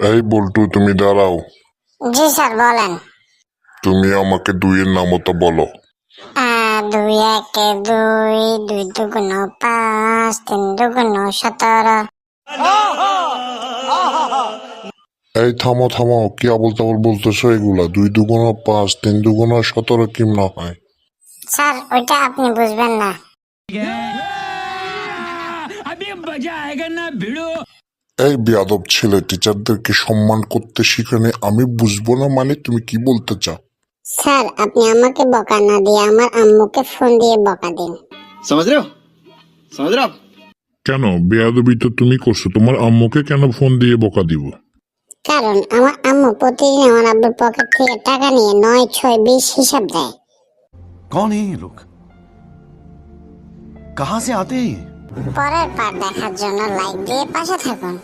এই বল্টু, তুমি দাঁড়াও। জি স্যার বলেন। তুমি আমাকে দুইয়ের নামতা বলো। 2 একে 2, 2 দুগুণ 5, 3 দুগুণ 17। এই থামো থামো, কি আবল তাবল বলতেছো এগুলা? 2 দুগুণ 5, 3 দুগুণ 17 কিমনা হয়? স্যার ওইটা আপনি বুঝবেন না। এই বেয়াদব ছেলে, টিচারদেরকে সম্মান করতে শিখানে আমি বুঝবো না মানে? তুমি কি বলতে চাও? স্যার আপনি আমাকে বকা না দিয়ে আমার আম্মুকে ফোন দিয়ে বকা দিন। समझ रहे हो समझ रहे हो आप কেন? বেয়াদবি তো তুমি করছো, তোমার আম্মুকে কেন ফোন দিয়ে বকা দিব? কারণ আমার আম্মু প্রতিদিন আমার আব্বুর পকেট থেকে টাকা নিয়ে 9, 6, 20 হিসাব দেয়। कौन है ये लोग? कहां से आते हैं ये? পরের পার্ট দেখার জন্য লাইক দিয়ে পাশে থাকুন।